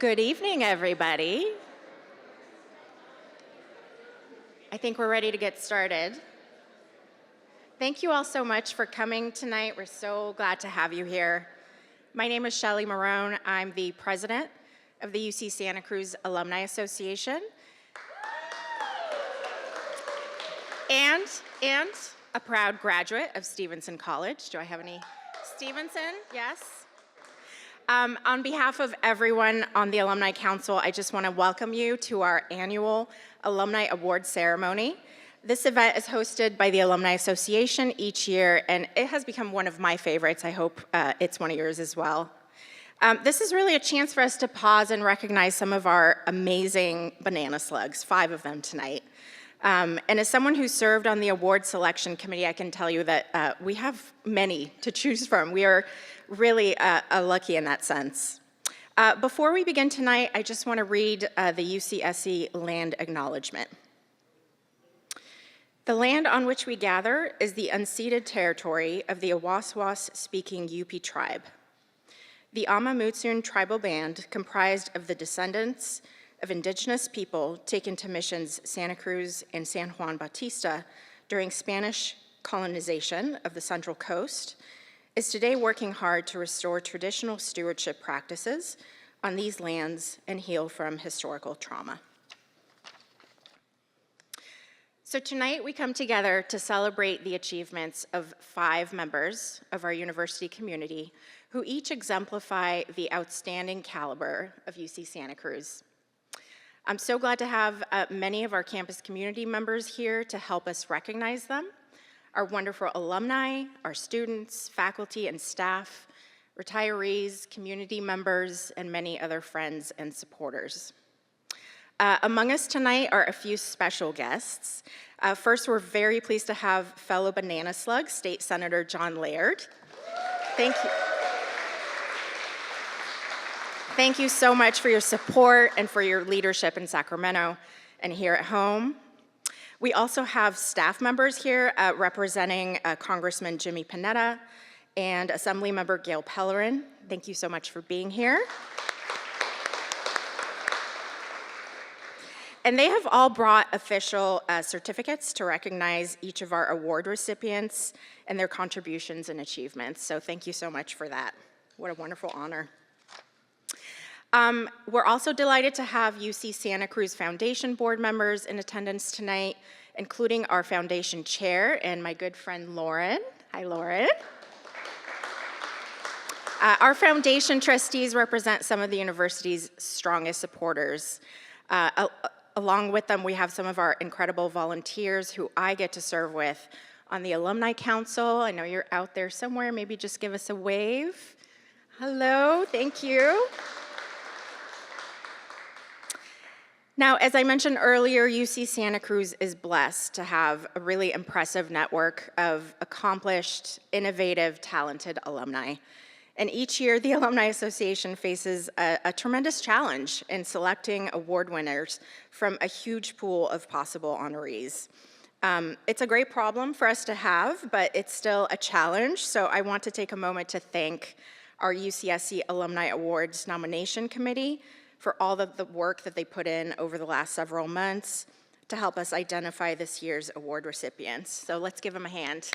Good evening, everybody. I think we're ready to get started. Thank you all so much for coming tonight. We're so glad to have you here. My name is Shelly Marone. I'm the president of the UC Santa Cruz Alumni Association and a proud graduate of Stevenson College. Do I have any? Stevenson, yes. On behalf of everyone on the Alumni Council, I just want to welcome you to our annual Alumni Award ceremony. This event is hosted by the Alumni Association each year, and it has become one of my favorites. I hope it's one of yours as well. This is really a chance for us to pause and recognize some of our amazing banana slugs, 5 of them tonight. And as someone who served on the award selection committee, I can tell you that we have many to choose from. We are really lucky in that sense. Before we begin tonight, I just want to read the UCSC land acknowledgement. The land on which we gather is the unceded territory of the Awaswas-speaking Yupi tribe. The Ama Mutsun tribal band, comprised of the descendants of indigenous people taken to missions Santa Cruz and San Juan Bautista during Spanish colonization of the Central Coast, is today working hard to restore traditional stewardship practices on these lands and heal from historical trauma. So tonight we come together to celebrate the achievements of 5 members of our university community who each exemplify the outstanding caliber of UC Santa Cruz. I'm so glad to have many of our campus community members here to help us recognize them, our wonderful alumni, our students, faculty and staff, retirees, community members, and many other friends and supporters. Among us tonight are a few special guests. First, we're very pleased to have fellow banana slug, State Senator John Laird. Thank you. Thank you so much for your support and for your leadership in Sacramento and here at home. We also have staff members here representing Congressman Jimmy Panetta and Assemblymember Gail Pellerin. Thank you so much for being here. And they have all brought official certificates to recognize each of our award recipients and their contributions and achievements. So thank you so much for that. What a wonderful honor. We're also delighted to have UC Santa Cruz Foundation board members in attendance tonight, including our foundation chair and my good friend Lauren. Hi, Lauren. Our foundation trustees represent some of the university's strongest supporters. Along with them, we have some of our incredible volunteers who I get to serve with on the Alumni Council. I know you're out there somewhere. Maybe just give us a wave. Hello, thank you. Now, as I mentioned earlier, UC Santa Cruz is blessed to have a really impressive network of accomplished, innovative, talented alumni. And each year, the Alumni Association faces a tremendous challenge in selecting award winners from a huge pool of possible honorees. It's a great problem for us to have, but it's still a challenge. So I want to take a moment to thank our UCSC Alumni Awards nomination committee for all of the work that they put in over the last several months to help us identify this year's award recipients. So let's give them a hand.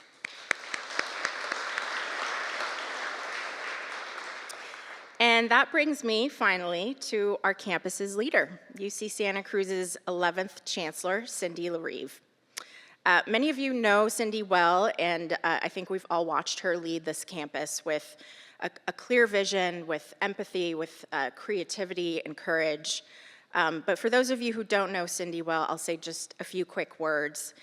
And that brings me, finally, to our campus's leader, UC Santa Cruz's 11th Chancellor, Cindy LaRive. Many of you know Cindy well, and I think we've all watched her lead this campus with a clear vision, with empathy, with creativity and courage. But for those of you who don't know Cindy well, I'll say just a few quick words.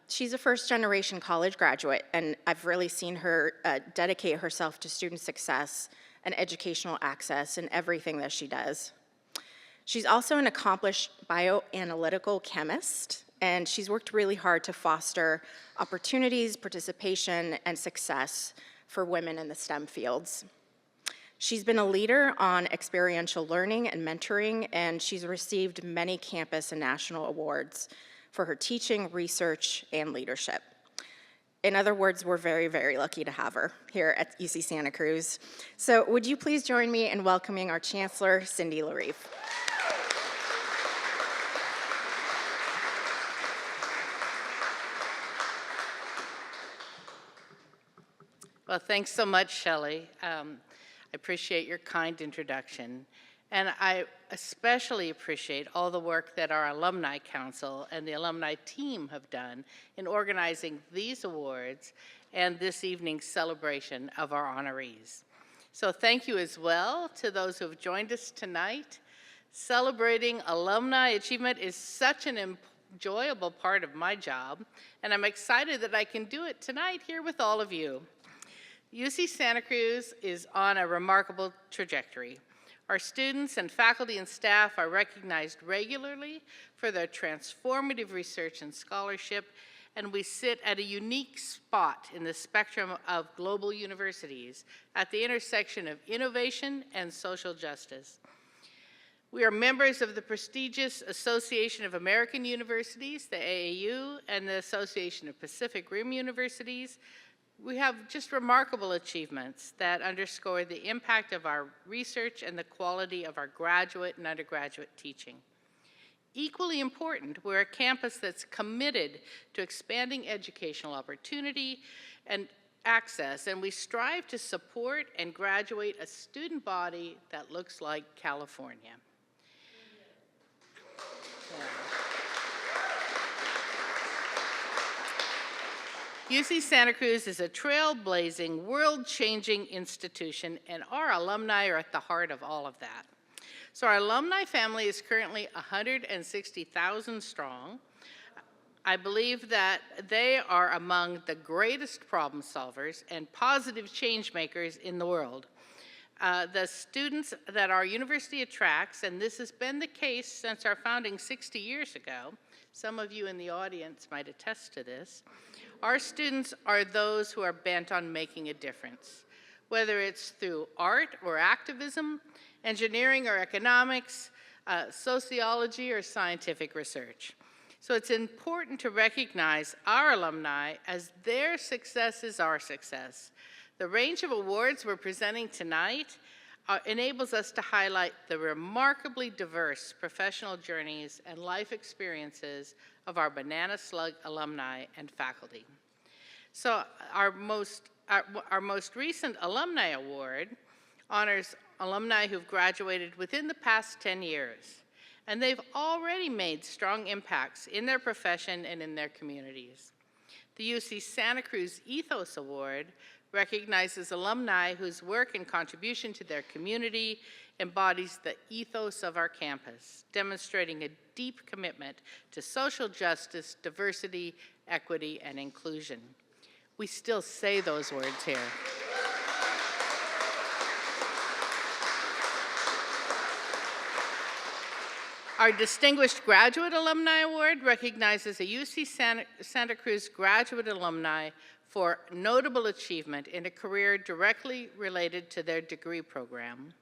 She's a first-generation college graduate, and I've really seen her dedicate herself to student success and educational access in everything that she does. She's also an accomplished bioanalytical chemist, and she's worked really hard to foster opportunities, participation, and success for women in the STEM fields. She's been a leader on experiential learning and mentoring, and she's received many campus and national awards for her teaching, research, and leadership. In other words, we're very, very lucky to have her here at UC Santa Cruz. So would you please join me in welcoming our Chancellor, Cindy LaRive. Well, thanks so much, Shelley. I appreciate your kind introduction. And I especially appreciate all the work that our Alumni Council and the alumni team have done in organizing these awards and this evening's celebration of our honorees. So thank you as well to those who have joined us tonight. Celebrating alumni achievement is such an enjoyable part of my job, and I'm excited that I can do it tonight here with all of you. UC Santa Cruz is on a remarkable trajectory. Our students and faculty and staff are recognized regularly for their transformative research and scholarship, and we sit at a unique spot in the spectrum of global universities at the intersection of innovation and social justice. We are members of the prestigious Association of American Universities, the AAU, and the Association of Pacific Rim Universities. We have just remarkable achievements that underscore the impact of our research and the quality of our graduate and undergraduate teaching. Equally important, we're a campus that's committed to expanding educational opportunity and access, and we strive to support and graduate a student body that looks like California. UC Santa Cruz is a trailblazing, world-changing institution, and our alumni are at the heart of all of that. So our alumni family is currently 160,000 strong. I believe that they are among the greatest problem solvers and positive change makers in the world. The students that our university attracts, and this has been the case since our founding 60 years ago, some of you in the audience might attest to this, our students are those who are bent on making a difference, whether it's through art or activism, engineering or economics, sociology or scientific research. So it's important to recognize our alumni as their success is our success. The range of awards we're presenting tonight enables us to highlight the remarkably diverse professional journeys and life experiences of our Banana Slug alumni and faculty. So our most recent Alumni Award honors alumni who've graduated within the past 10 years, and they've already made strong impacts in their profession and in their communities. The UC Santa Cruz Ethos Award recognizes alumni whose work and contribution to their community embodies the ethos of our campus, demonstrating a deep commitment to social justice, diversity, equity, and inclusion. We still say those words here. Our Distinguished Graduate Alumni Award recognizes a UC Santa Cruz graduate alumni for notable achievement in a career directly related to their degree program.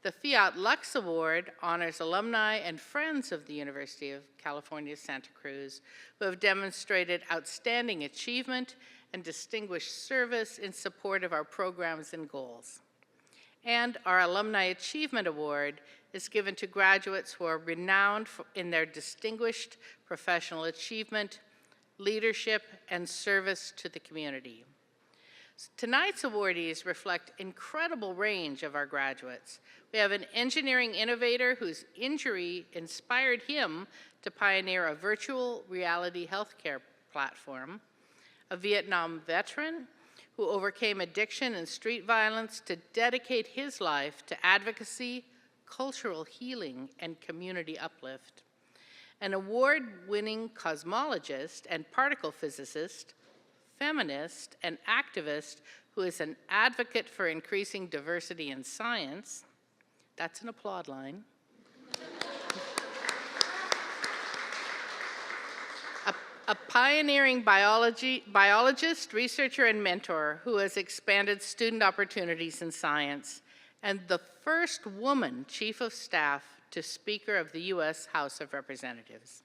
The Fiat Lux Award honors alumni and friends of the University of California, Santa Cruz, who have demonstrated outstanding achievement and distinguished service in support of our programs and goals. And our Alumni Achievement Award is given to graduates who are renowned in their distinguished professional achievement, leadership, and service to the community. Tonight's awardees reflect incredible range of our graduates. We have an engineering innovator whose injury inspired him to pioneer a virtual reality healthcare platform, a Vietnam veteran who overcame addiction and street violence to dedicate his life to advocacy, cultural healing, and community uplift, an award-winning cosmologist and particle physicist, feminist, and activist who is an advocate for increasing diversity in science. That's an applaud line. A pioneering biologist, researcher, and mentor who has expanded student opportunities in science, and the first woman chief of staff to Speaker of the U.S. House of Representatives.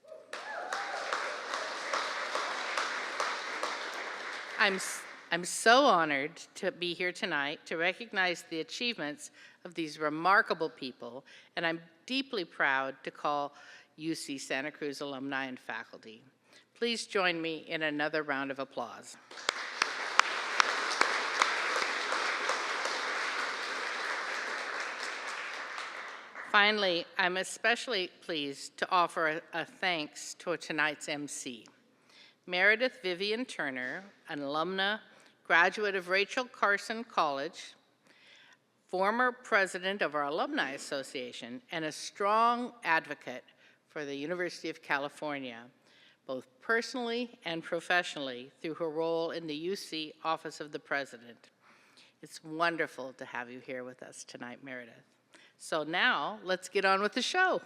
I'm so honored to be here tonight to recognize the achievements of these remarkable people, and I'm deeply proud to call UC Santa Cruz alumni and faculty. Please join me in another round of applause. Finally, I'm especially pleased to offer a thanks to tonight's MC. Meredith Vivian Turner, an alumna, graduate of Rachel Carson College, former president of our Alumni Association, and a strong advocate for the University of California, both personally and professionally through her role in the UC Office of the President. It's wonderful to have you here with us tonight, Meredith. So now, let's get on with the show.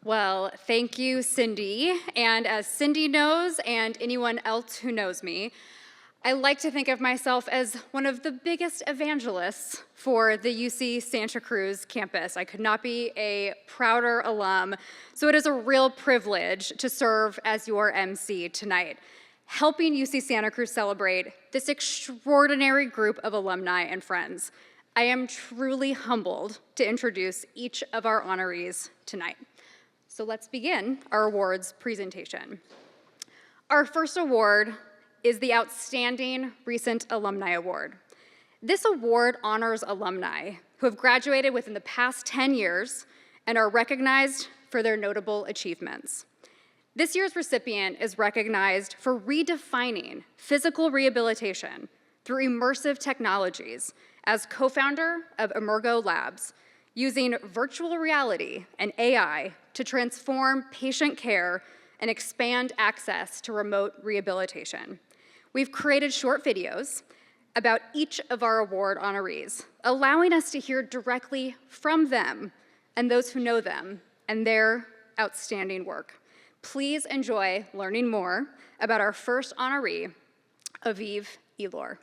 Well, thank you, Cindy. And as Cindy knows, and anyone else who knows me, I like to think of myself as one of the biggest evangelists for the UC Santa Cruz campus. I could not be a prouder alum, so it is a real privilege to serve as your MC tonight, helping UC Santa Cruz celebrate this extraordinary group of alumni and friends. I am truly humbled to introduce each of our honorees tonight. So let's begin our awards presentation. Our first award is the Outstanding Recent Alumni Award. This award honors alumni who have graduated within the past 10 years and are recognized for their notable achievements. This year's recipient is recognized for redefining physical rehabilitation through immersive technologies as co-founder of Emergo Labs, using virtual reality and AI to transform patient care and expand access to remote rehabilitation. We've created short videos about each of our award honorees, allowing us to hear directly from them and those who know them and their outstanding work. Please enjoy learning more about our first honoree, Aviv Elor.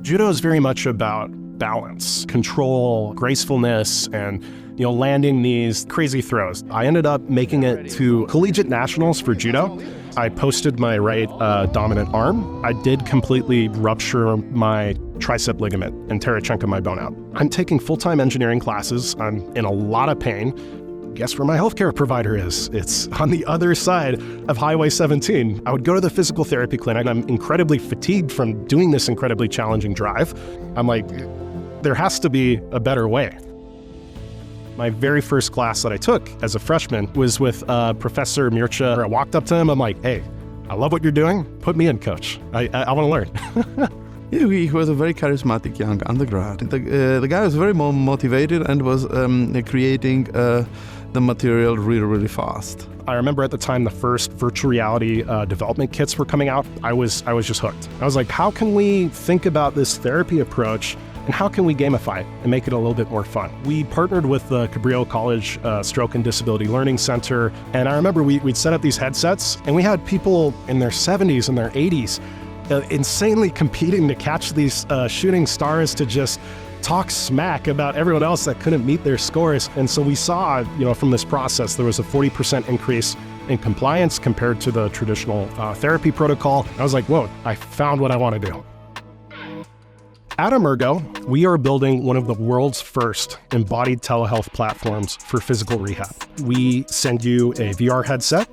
Judo is very much about balance, control, gracefulness, and landing these crazy throws. I ended up making it to collegiate nationals for judo. I posted my right dominant arm. I did completely rupture my tricep ligament and tear a chunk of my bone out. I'm taking full-time engineering classes. I'm in a lot of pain. Guess where my healthcare provider is? It's on the other side of Highway 17. I would go to the physical therapy clinic. I'm incredibly fatigued from doing this incredibly challenging drive. I'm like, there has to be a better way. My very first class that I took as a freshman was with Professor Mircha. I walked up to him, I'm like, hey, I love what you're doing. Put me in, coach. I want to learn. Yeah, he was a very charismatic young undergrad. The guy was very motivated and was creating the material really, really fast. I remember at the time the first virtual reality development kits were coming out. I was just hooked. I was like, how can we think about this therapy approach and how can we gamify it and make it a little bit more fun? We partnered with the Cabrillo College Stroke and Disability Learning Center, and I remember we'd set up these headsets, and we had people in their 70s and their 80s insanely competing to catch these shooting stars to just talk smack about everyone else that couldn't meet their scores. And so we saw, from this process, there was a 40% increase in compliance compared to the traditional therapy protocol. I was like, whoa, I found what I want to do. At Emergo, we are building one of the world's first embodied telehealth platforms for physical rehab. We send you a VR headset,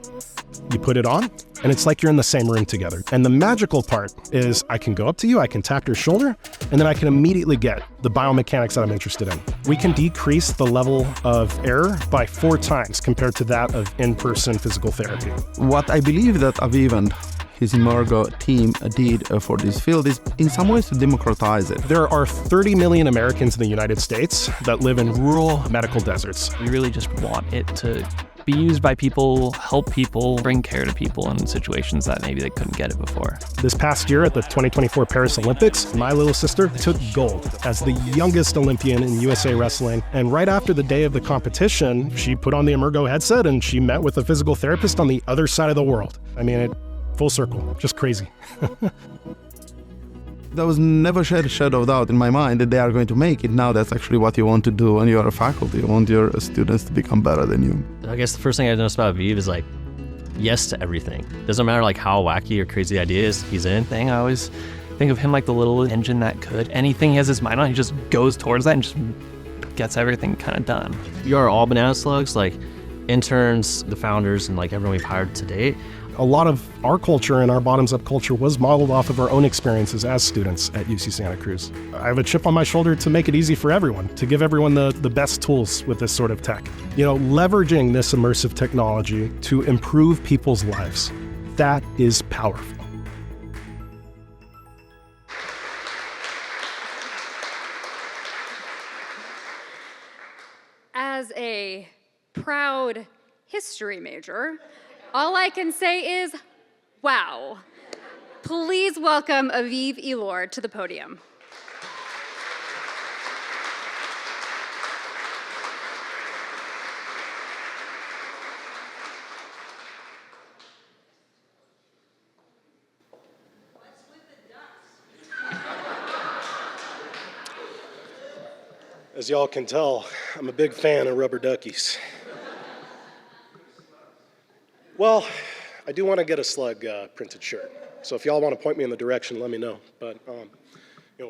you put it on, and it's like you're in the same room together. And the magical part is I can go up to you, I can tap your shoulder, and then I can immediately get the biomechanics that I'm interested in. We can decrease the level of error by 4 times compared to that of in-person physical therapy. What I believe that Aviv and his Emergo team did for this field is in some ways to democratize it. There are 30 million Americans in the United States that live in rural medical deserts. We really just want it to be used by people, help people, bring care to people in situations that maybe they couldn't get it before. This past year at the 2024 Paris Olympics, my little sister took gold as the youngest Olympian in USA Wrestling. And right after the day of the competition, she put on the Emergo headset and she met with a physical therapist on the other side of the world. I mean, full circle, just crazy. There was never a shadow of doubt in my mind that they are going to make it. Now that's actually what you want to do when you are a faculty. You want your students to become better than you. I guess the first thing I noticed about Aviv is like, yes to everything. Doesn't matter like how wacky or crazy the idea is, he's in. I always think of him like the little engine that could. Anything he has his mind on, he just goes towards that and just gets everything kind of done. You are all banana slugs, like interns, the founders, and like everyone we've hired to date. A lot of our culture and our bottoms-up culture was modeled off of our own experiences as students at UC Santa Cruz. I have a chip on my shoulder to make it easy for everyone, to give everyone the best tools with this sort of tech. You know, leveraging this immersive technology to improve people's lives, that is powerful. As a proud history major, all I can say is, wow. Please welcome Aviv Elor to the podium. As y'all can tell, I'm a big fan of rubber duckies. Well, I do want to get a slug printed shirt. So if y'all want to point me in the direction, let me know. But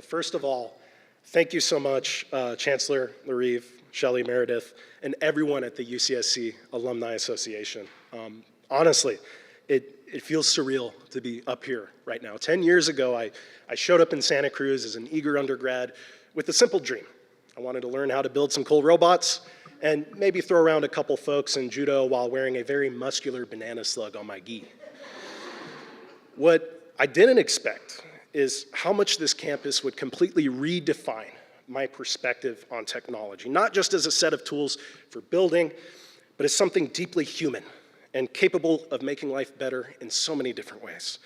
first of all, thank you so much, Chancellor Larive, Shelley Emeritus, and everyone at the UCSC Alumni Association. Honestly, it feels surreal to be up here right now. 10 years ago, I showed up in Santa Cruz as an eager undergrad with a simple dream. I wanted to learn how to build some cool robots and maybe throw around a couple folks in judo while wearing a very muscular banana slug on my gi. What I didn't expect is how much this campus would completely redefine my perspective on technology, not just as a set of tools for building, but as something deeply human and capable of making life better in so many different ways.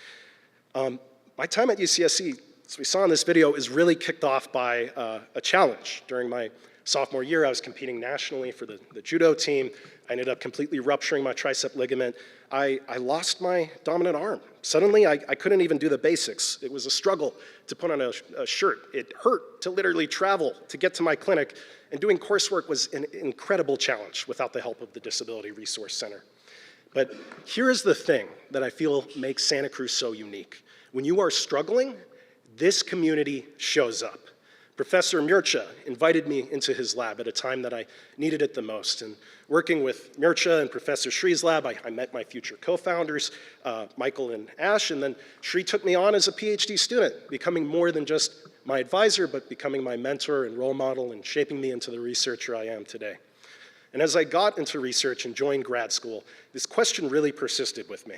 My time at UCSC, as we saw in this video, is really kicked off by a challenge. During my sophomore year, I was competing nationally for the judo team. I ended up completely rupturing my tricep ligament. I lost my dominant arm. Suddenly, I couldn't even do the basics. It was a struggle to put on a shirt. It hurt to literally travel to get to my clinic, and doing coursework was an incredible challenge without the help of the Disability Resource Center. But here is the thing that I feel makes Santa Cruz so unique. When you are struggling, this community shows up. Professor Mircea invited me into his lab at a time that I needed it the most. And working with Mircea and Professor Shree's lab, I met my future co-founders, Michael and Ash, and then Shree took me on as a PhD student, becoming more than just my advisor, but becoming my mentor and role model and shaping me into the researcher I am today. And as I got into research and joined grad school, this question really persisted with me.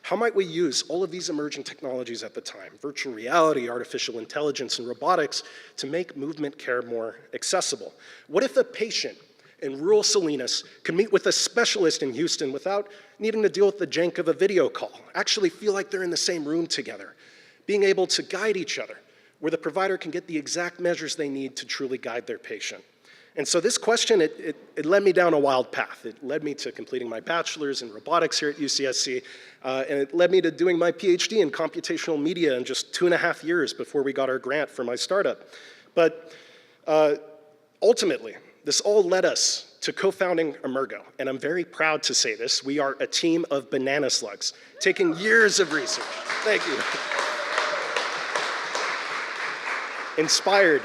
How might we use all of these emerging technologies at the time, virtual reality, artificial intelligence, and robotics, to make movement care more accessible? What if a patient in rural Salinas could meet with a specialist in Houston without needing to deal with the jank of a video call, actually feel like they're in the same room together, being able to guide each other, where the provider can get the exact measures they need to truly guide their patient? And so this question, it led me down a wild path. It led me to completing my bachelor's in robotics here at UCSC, and it led me to doing my PhD in computational media in just 2.5 years before we got our grant for my startup. But ultimately, this all led us to co-founding Emergo, and I'm very proud to say this. We are a team of banana slugs, taking years of research. Thank you. Inspired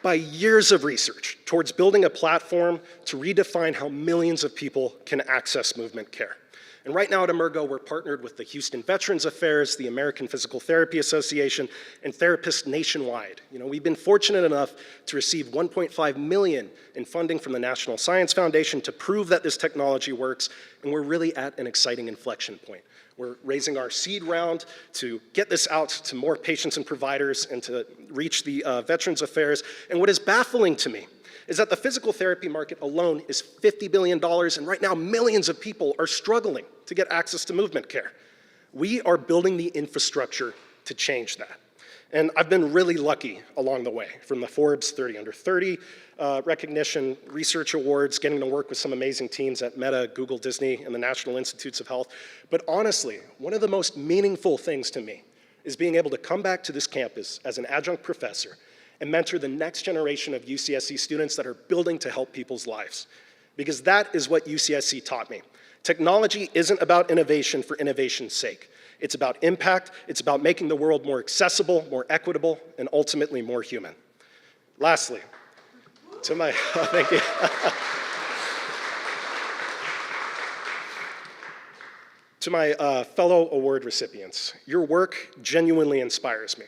by years of research towards building a platform to redefine how millions of people can access movement care. And right now at Emergo, we're partnered with the Houston Veterans Affairs, the American Physical Therapy Association, and therapists nationwide. We've been fortunate enough to receive $1.5 million in funding from the National Science Foundation to prove that this technology works, and we're really at an exciting inflection point. We're raising our seed round to get this out to more patients and providers and to reach the Veterans Affairs. And what is baffling to me is that the physical therapy market alone is $50 billion, and right now millions of people are struggling to get access to movement care. We are building the infrastructure to change that. And I've been really lucky along the way, from the Forbes 30 Under 30 recognition, research awards, getting to work with some amazing teams at Meta, Google, Disney, and the National Institutes of Health. But honestly, one of the most meaningful things to me is being able to come back to this campus as an adjunct professor and mentor the next generation of UCSC students that are building to help people's lives. Because that is what UCSC taught me. Technology isn't about innovation for innovation's sake. It's about impact, it's about making the world more accessible, more equitable, and ultimately more human. Lastly, to my, thank you. To my fellow award recipients, your work genuinely inspires me.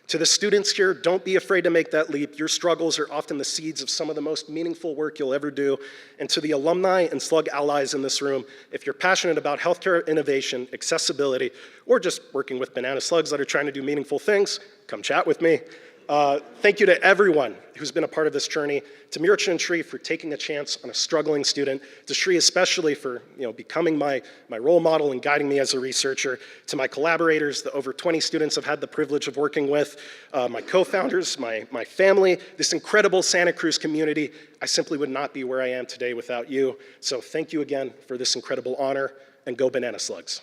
To the students here, don't be afraid to make that leap. Your struggles are often the seeds of some of the most meaningful work you'll ever do. And to the alumni and slug allies in this room, if you're passionate about healthcare innovation, accessibility, or just working with banana slugs that are trying to do meaningful things, come chat with me. Thank you to everyone who's been a part of this journey, to Mircha and Shri for taking a chance on a struggling student, to Shri especially for becoming my role model and guiding me as a researcher, to my collaborators, the over 20 students I've had the privilege of working with, my co-founders, my family, this incredible Santa Cruz community. I simply would not be where I am today without you. So thank you again for this incredible honor, and go banana slugs.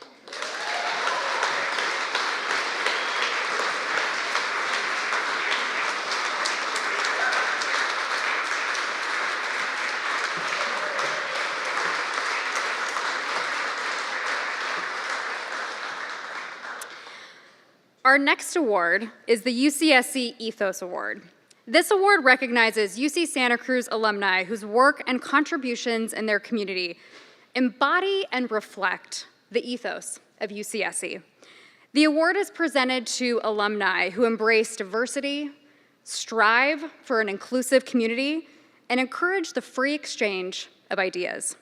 Our next award is the UCSC Ethos Award. This award recognizes UC Santa Cruz alumni whose work and contributions in their community embody and reflect the ethos of UCSC. The award is presented to alumni who embrace diversity, strive for an inclusive community, and encourage the free exchange of ideas.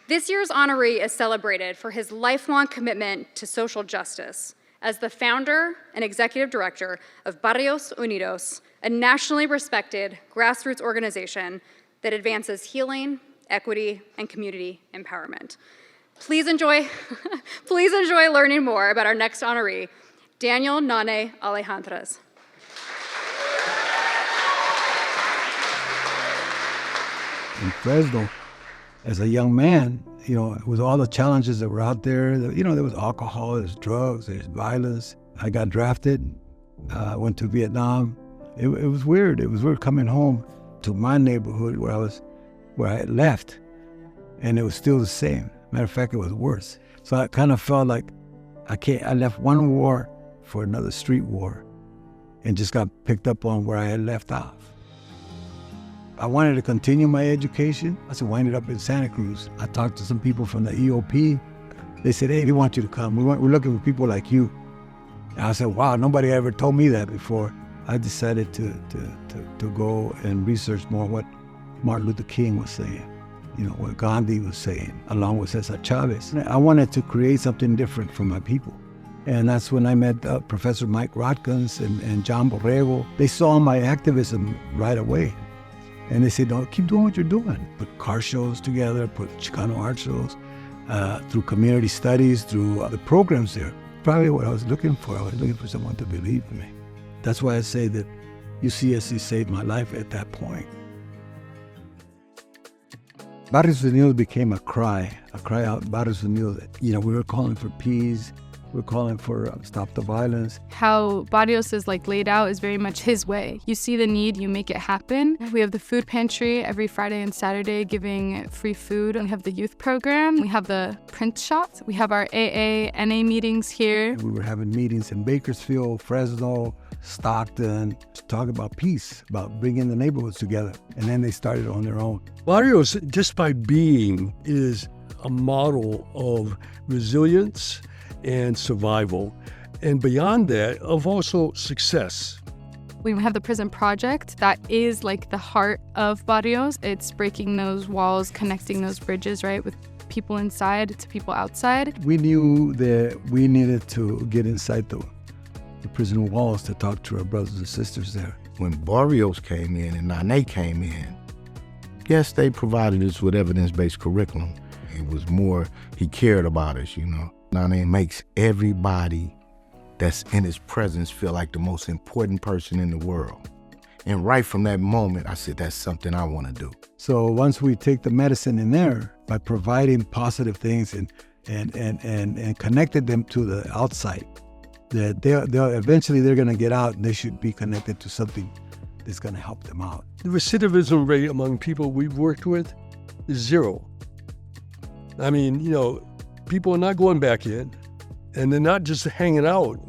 This year's honoree is celebrated for his lifelong commitment to social justice as the founder and executive director of Barrios Unidos, a nationally respected grassroots organization that advances healing, equity, and community empowerment. Please enjoy learning more about our next honoree, Daniel Nane Alejandrez. In Fresno, as a young man, with all the challenges that were out there, there was alcohol, there's drugs, there's violence. I got drafted, went to Vietnam. It was weird. It was weird coming home to my neighborhood where I had left, and it was still the same. Matter of fact, it was worse. So I kind of felt like I left one war for another street war, and just got picked up on where I had left off. I wanted to continue my education. I winded up in Santa Cruz. I talked to some people from the EOP. They said, hey, we want you to come. We're looking for people like you. And I said, wow, nobody ever told me that before. I decided to go and research more what Martin Luther King was saying, what Gandhi was saying, along with Cesar Chavez. I wanted to create something different for my people. And that's when I met Professor Mike Rotkins and John Borrego. They saw my activism right away. And they said, no, keep doing what you're doing. Put car shows together, put Chicano art shows, through community studies, through the programs there. Probably what I was looking for. I was looking for someone to believe in me. That's why I say that UCSC saved my life at that point. Barrios Unidos became a cry out, Barrios Unidos. We were calling for peace. We're calling for stop the violence. How Barrios is laid out is very much his way. You see the need, you make it happen. We have the food pantry every Friday and Saturday giving free food. We have the youth program. We have the print shops. We have our AA, NA meetings here. We were having meetings in Bakersfield, Fresno, Stockton, to talk about peace, about bringing the neighborhoods together. And then they started on their own. Barrios, just by being, is a model of resilience and survival, and beyond that, of also success. We have the prison project that is the heart of Barrios. It's breaking those walls, connecting those bridges, right, with people inside to people outside. We knew that we needed to get inside the prison walls to talk to our brothers and sisters there. When Barrios came in and Nane came in, yes, they provided us with evidence-based curriculum. It was more, he cared about us, Nane makes everybody that's in his presence feel like the most important person in the world. And right from that moment, I said, that's something I want to do. So once we take the medicine in there, by providing positive things and connected them to the outside, that eventually they're going to get out and they should be connected to something that's going to help them out. The recidivism rate among people we've worked with is 0. I mean, people are not going back in, and they're not just hanging out.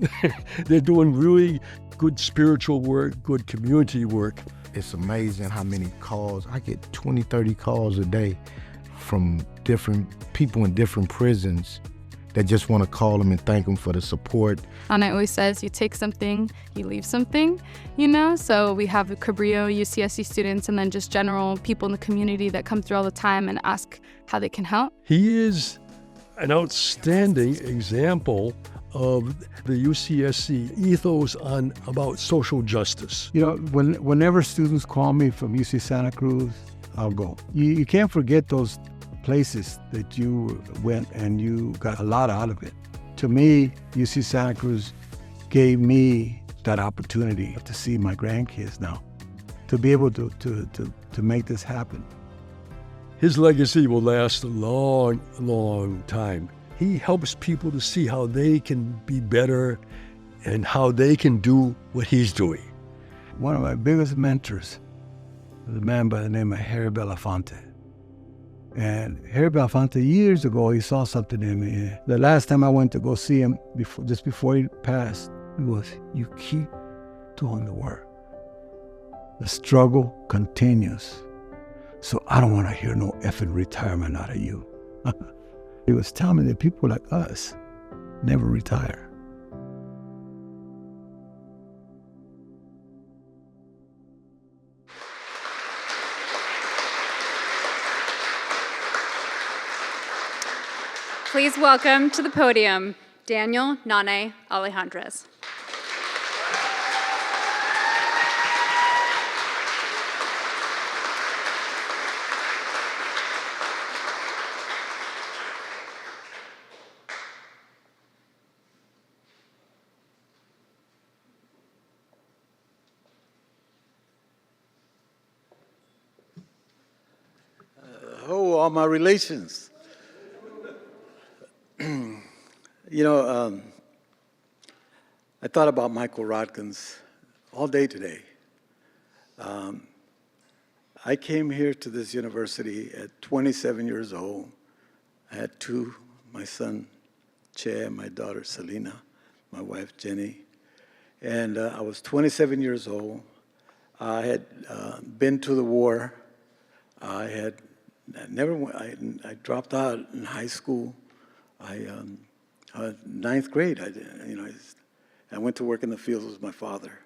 They're doing really good spiritual work, good community work. It's amazing how many calls. I get 20, 30 calls a day from different people in different prisons that just want to call them and thank them for the support. Nane always says, you take something, you leave something, So we have Cabrillo, UCSC students, and then just general people in the community that come through all the time and ask how they can help. He is an outstanding example of the UCSC ethos about social justice. Whenever students call me from UC Santa Cruz, I'll go. You can't forget those places that you went and you got a lot out of it. To me, UC Santa Cruz gave me that opportunity to see my grandkids now, to be able to make this happen. His legacy will last a long, long time. He helps people to see how they can be better and how they can do what he's doing. One of my biggest mentors was a man by the name of Harry Belafonte. And Harry Belafonte, years ago, he saw something in me. The last time I went to go see him, just before he passed, it was, you keep doing the work. The struggle continues. So I don't want to hear no effing retirement out of you. He was telling me that people like us never retire. Please welcome to the podium, Daniel Nane Alejandrez. All my relations. I thought about Michael Rodkins all day today. I came here to this university at 27 years old. I had two, my son, Che, my daughter, Selena, my wife, Jenny. And I was 27 years old. I had been to the war. I dropped out in high school. Ninth grade, I went to work in the fields with my father.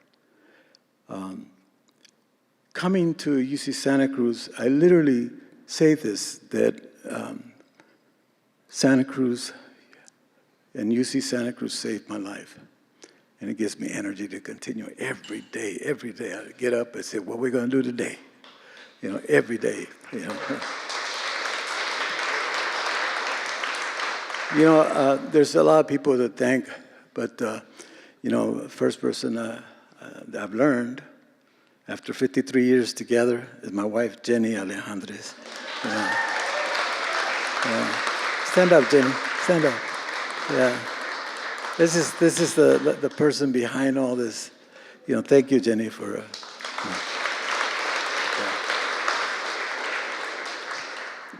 Coming to UC Santa Cruz, I literally say this, that Santa Cruz and UC Santa Cruz saved my life. And it gives me energy to continue every day. Every day I get up and say, what are we going to do today? Every day, there's a lot of people to thank, but, first person that I've learned after 53 years together is my wife, Nane Alejandrez. Stand up, Jenny, stand up. Yeah. This is the person behind all this. Thank you, Jenny, for...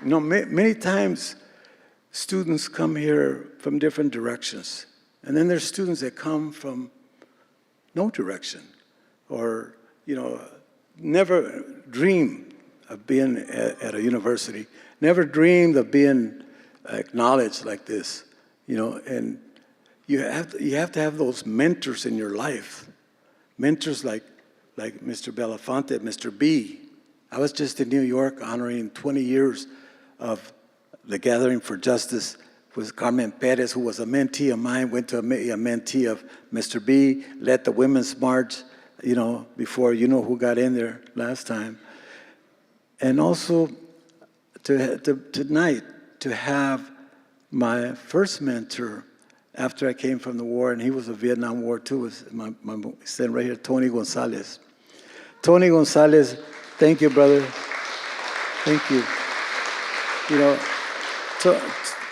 many times students come here from different directions, and then there's students that come from no direction, or never dreamed of being at a university, never dreamed of being acknowledged like this, and you have to have those mentors in your life, mentors like Mr. Belafonte, Mr. B. I was just in New York honoring 20 years of the Gathering for Justice with Carmen Perez, who was a mentee of mine, went to a mentee of Mr. B, led the Women's March, before who got in there last time. And also tonight to have my first mentor after I came from the war, and he was a Vietnam War too, was my son right here, Tony Gonzalez. Tony Gonzalez, thank you, brother. Thank you.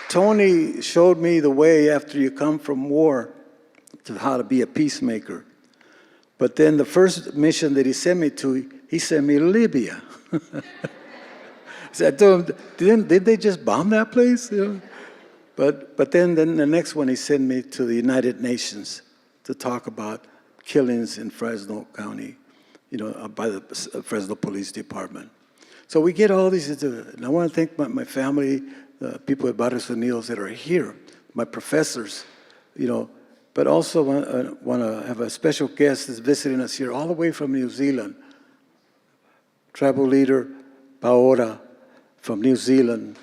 Tony showed me the way after you come from war to how to be a peacemaker. But then the first mission that he sent me to, he sent me to Libya. So I told him, did they just bomb that place? You know? But then the next one, he sent me to the United Nations to talk about killings in Fresno County, by the Fresno Police Department. So we get all these, and I want to thank my family, the people at Barrios Unidos that are here, my professors, but also want to have a special guest that's visiting us here all the way from New Zealand, tribal leader Paora from New Zealand,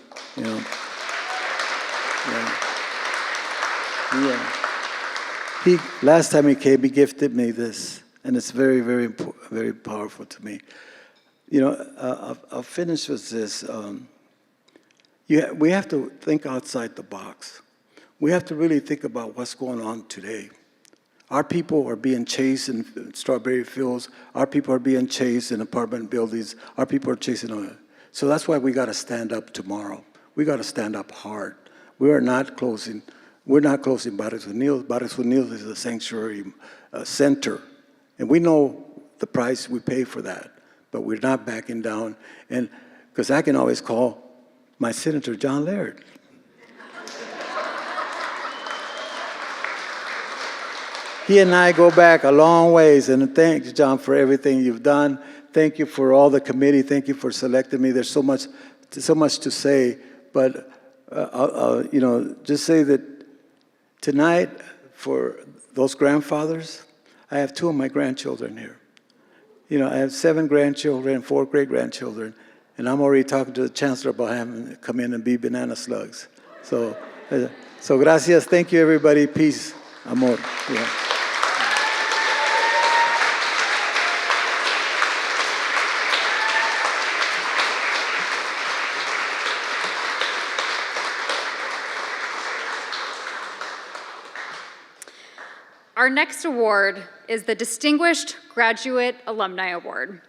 He last time he came, he gifted me this, and it's very, very, very powerful to me. I'll finish with this. We have to think outside the box. We have to really think about what's going on today. Our people are being chased in strawberry fields. Our people are being chased in apartment buildings. Our people are chasing. So that's why we got to stand up tomorrow. We got to stand up hard. We're not closing Barrios Unidos. Barrios Unidos is a sanctuary center. And we know the price we pay for that, but we're not backing down. And because I can always call my Senator John Laird. He and I go back a long ways, and thanks, John, for everything you've done. Thank you for all the committee. Thank you for selecting me. There's so much to say, but I'll just say that tonight, for those grandfathers, I have 2 of my grandchildren here. I have 7 grandchildren, 4 great-grandchildren, and I'm already talking to the chancellor about having them come in and be banana slugs. So gracias. Thank you, everybody. Peace. Amor. Yeah. Our next award is the Distinguished Graduate Alumni Award.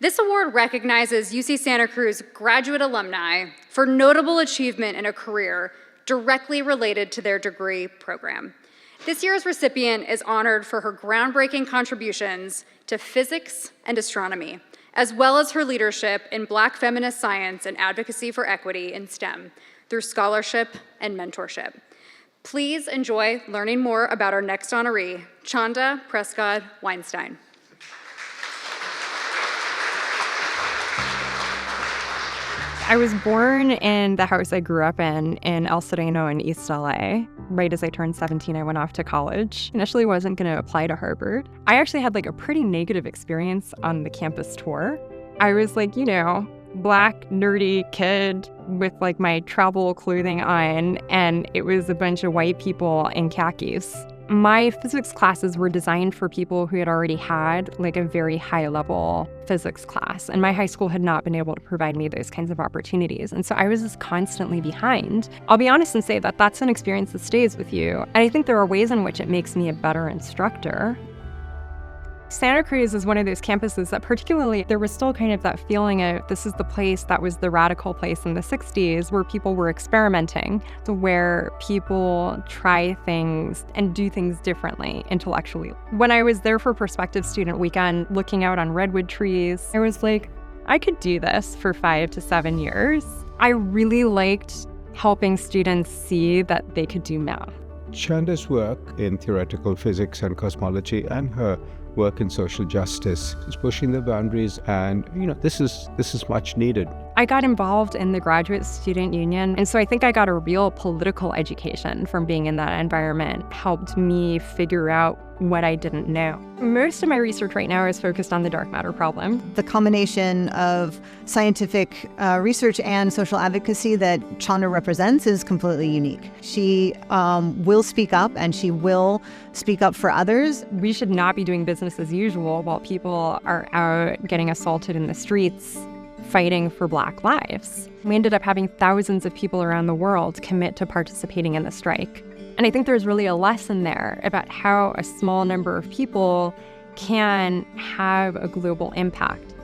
This award recognizes UC Santa Cruz graduate alumni for notable achievement in a career directly related to their degree program. This year's recipient is honored for her groundbreaking contributions to physics and astronomy, as well as her leadership in Black feminist science and advocacy for equity in STEM through scholarship and mentorship. Please enjoy learning more about our next honoree, Chanda Prescod-Weinstein. I was born in the house I grew up in El Sereno in East LA. Right as I turned 17, I went off to college. Initially wasn't going to apply to Harvard. I actually had a pretty negative experience on the campus tour. I was Black, nerdy kid with my travel clothing on, and it was a bunch of white people in khakis. My physics classes were designed for people who had already had a very high level physics class, and my high school had not been able to provide me those kinds of opportunities. And so I was just constantly behind. I'll be honest and say that that's an experience that stays with you. And I think there are ways in which it makes me a better instructor. Santa Cruz is one of those campuses that particularly there was still kind of that feeling of this is the place that was the radical place in the 60s where people were experimenting, where people try things and do things differently intellectually. When I was there for Prospective Student Weekend looking out on redwood trees, I was like, I could do this for 5 to 7 years. I really liked helping students see that they could do math. Chanda's work in theoretical physics and cosmology and her work in social justice is pushing the boundaries, and this is much needed. I got involved in the Graduate Student Union, and so I think I got a real political education from being in that environment. Helped me figure out what I didn't know. Most of my research right now is focused on the dark matter problem. The combination of scientific research and social advocacy that Chanda represents is completely unique. She will speak up, and she will speak up for others. We should not be doing business as usual while people are out getting assaulted in the streets, fighting for Black lives. We ended up having thousands of people around the world commit to participating in the strike. And I think there's really a lesson there about how a small number of people can have a global impact.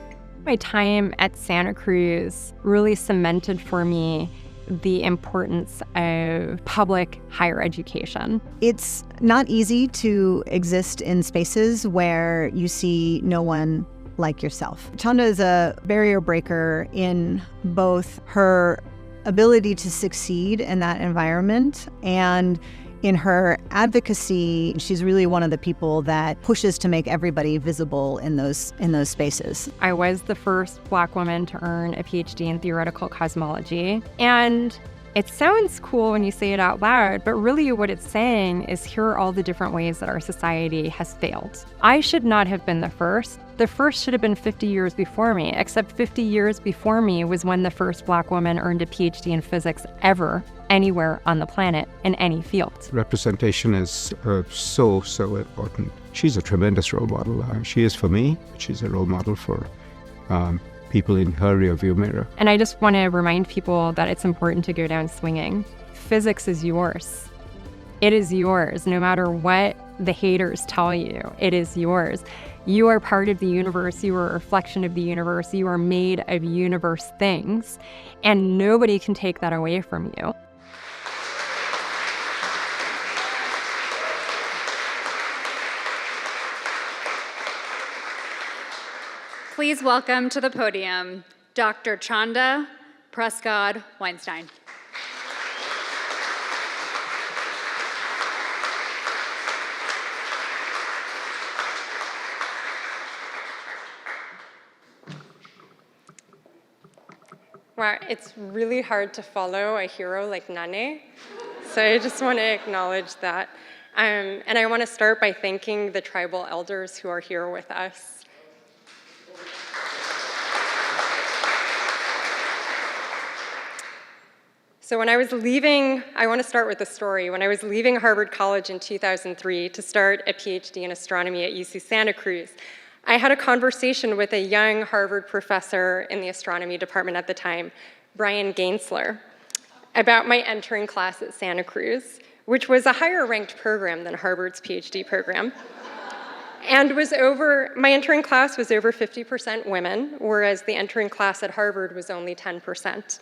My time at Santa Cruz really cemented for me the importance of public higher education. It's not easy to exist in spaces where you see no one like yourself. Chanda is a barrier breaker in both her ability to succeed in that environment and in her advocacy. She's really one of the people that pushes to make everybody visible in those spaces. I was the first Black woman to earn a PhD in theoretical cosmology. And it sounds cool when you say it out loud, but really what it's saying is here are all the different ways that our society has failed. I should not have been the first. The first should have been 50 years before me, except 50 years before me was when the first Black woman earned a PhD in physics ever, anywhere on the planet, in any field. Representation is so important. She's a tremendous role model. She is for me, but she's a role model for people in her rearview mirror. And I just want to remind people that it's important to go down swinging. Physics is yours. It is yours, no matter what the haters tell you. It is yours. You are part of the universe. You are a reflection of the universe. You are made of universe things, and nobody can take that away from you. Please welcome to the podium Dr. Chanda Prescod-Weinstein. Wow, it's really hard to follow a hero like Nane, so I just want to acknowledge that. And I want to start by thanking the tribal elders who are here with us. So when I was leaving, I want to start with a story. When I was leaving Harvard College in 2003 to start a PhD in astronomy at UC Santa Cruz, I had a conversation with a young Harvard professor in the astronomy department at the time, Brian Gainsler, about my entering class at Santa Cruz, which was a higher ranked program than Harvard's PhD program. And my entering class was over 50% women, whereas the entering class at Harvard was only 10%.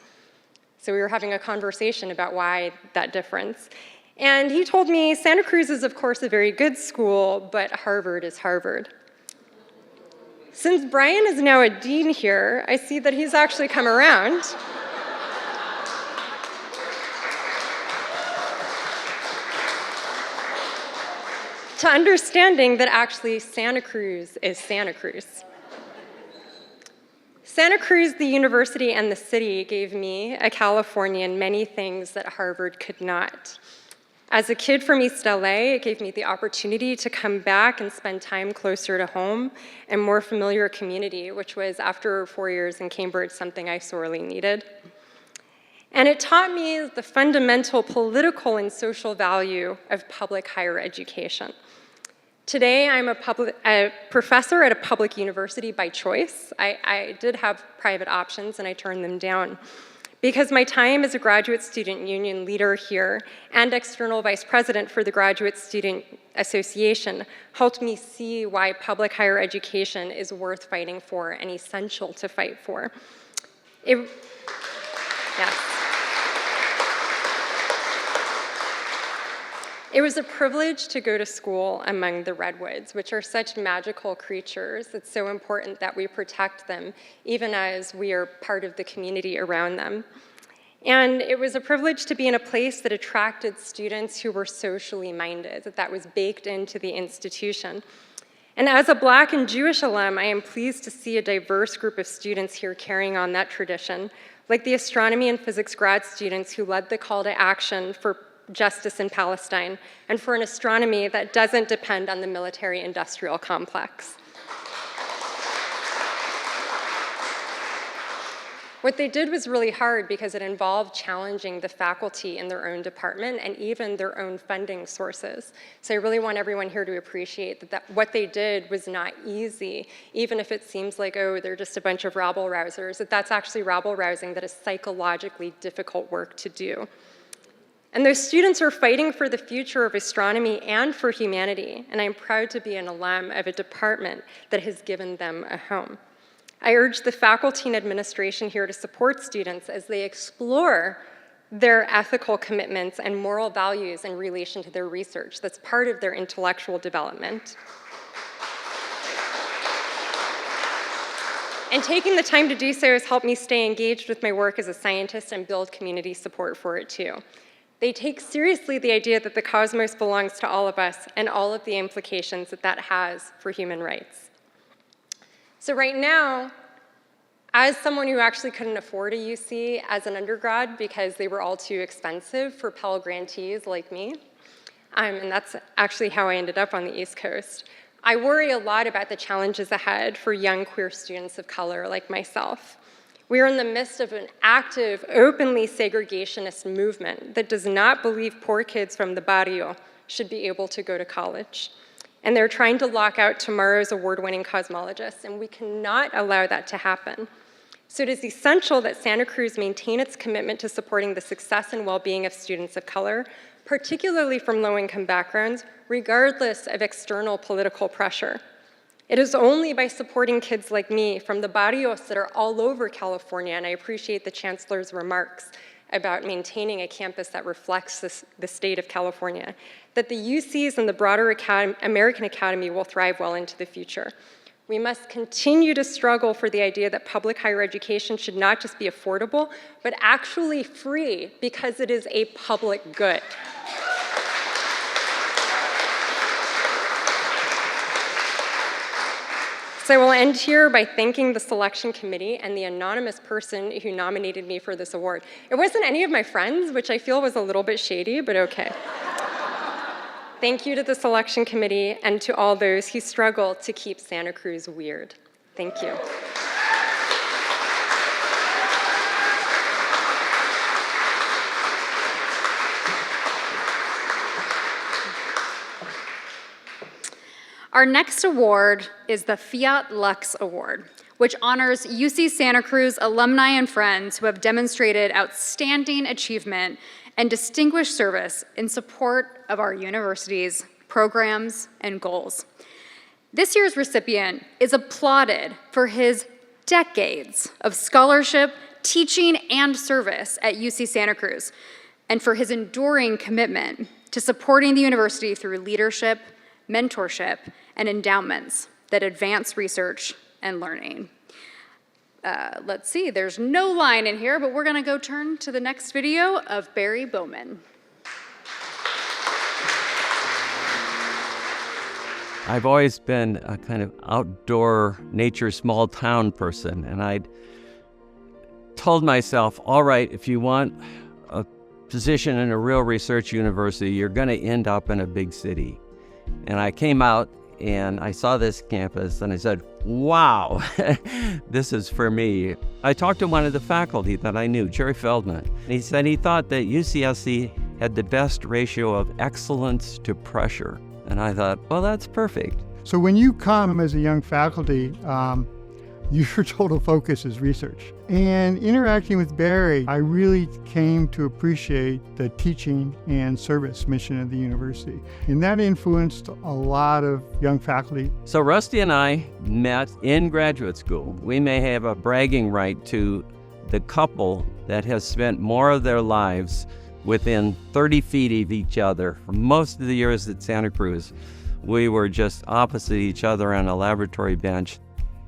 So we were having a conversation about why that difference. And he told me, Santa Cruz is of course a very good school, but Harvard is Harvard. Since Brian is now a dean here, I see that he's actually come around. To understanding that actually Santa Cruz is Santa Cruz. Santa Cruz, the university, and the city gave me, a Californian, many things that Harvard could not. As a kid from East LA, it gave me the opportunity to come back and spend time closer to home and more familiar community, which was, after 4 years in Cambridge, something I sorely needed. And it taught me the fundamental political and social value of public higher education. Today, I'm a professor at a public university by choice. I did have private options, and I turned them down. Because my time as a graduate student union leader here and external vice president for the Graduate Student Association helped me see why public higher education is worth fighting for and essential to fight for. Yes. It was a privilege to go to school among the redwoods, which are such magical creatures. It's so important that we protect them, even as we are part of the community around them. And it was a privilege to be in a place that attracted students who were socially minded, that was baked into the institution. And as a Black and Jewish alum, I am pleased to see a diverse group of students here carrying on that tradition, like the astronomy and physics grad students who led the call to action for justice in Palestine, and for an astronomy that doesn't depend on the military-industrial complex. What they did was really hard because it involved challenging the faculty in their own department and even their own funding sources. So I really want everyone here to appreciate that what they did was not easy, even if it seems like, oh, they're just a bunch of rabble-rousers, that's actually rabble-rousing that is psychologically difficult work to do. And those students are fighting for the future of astronomy and for humanity, and I'm proud to be an alum of a department that has given them a home. I urge the faculty and administration here to support students as they explore their ethical commitments and moral values in relation to their research. That's part of their intellectual development. And taking the time to do so has helped me stay engaged with my work as a scientist and build community support for it too. They take seriously the idea that the cosmos belongs to all of us and all of the implications that that has for human rights. So right now, as someone who actually couldn't afford a UC as an undergrad because they were all too expensive for Pell grantees like me, and that's actually how I ended up on the East Coast, I worry a lot about the challenges ahead for young queer students of color like myself. We are in the midst of an active, openly segregationist movement that does not believe poor kids from the barrio should be able to go to college. And they're trying to lock out tomorrow's award-winning cosmologists, and we cannot allow that to happen. So it is essential that Santa Cruz maintain its commitment to supporting the success and well-being of students of color, particularly from low-income backgrounds, regardless of external political pressure. It is only by supporting kids like me from the barrios that are all over California, and I appreciate the Chancellor's remarks about maintaining a campus that reflects the state of California, that the UCs and the broader American Academy will thrive well into the future. We must continue to struggle for the idea that public higher education should not just be affordable, but actually free, because it is a public good. So I will end here by thanking the selection committee and the anonymous person who nominated me for this award. It wasn't any of my friends, which I feel was a little bit shady, but okay. Thank you to the selection committee and to all those who struggle to keep Santa Cruz weird. Thank you. Our next award is the Fiat Lux Award, which honors UC Santa Cruz alumni and friends who have demonstrated outstanding achievement and distinguished service in support of our university's programs and goals. This year's recipient is applauded for his decades of scholarship, teaching, and service at UC Santa Cruz, and for his enduring commitment to supporting the university through leadership, mentorship, and endowments that advance research and learning. Let's see, there's no line in here, but we're gonna go turn to the next video of Barry Bowman. I've always been a kind of outdoor nature, small town person, and I'd told myself, all right, if you want a position in a real research university, you're gonna end up in a big city. And I came out and I saw this campus and I said, wow, this is for me. I talked to one of the faculty that I knew, Jerry Feldman, and he said he thought that UCSC had the best ratio of excellence to pressure. And I thought, well, that's perfect. So when you come as a young faculty, your total focus is research. And interacting with Barry, I really came to appreciate the teaching and service mission of the university. And that influenced a lot of young faculty. So Rusty and I met in graduate school. We may have a bragging right to the couple that has spent more of their lives within 30 feet of each other for most of the years at Santa Cruz. We were just opposite each other on a laboratory bench.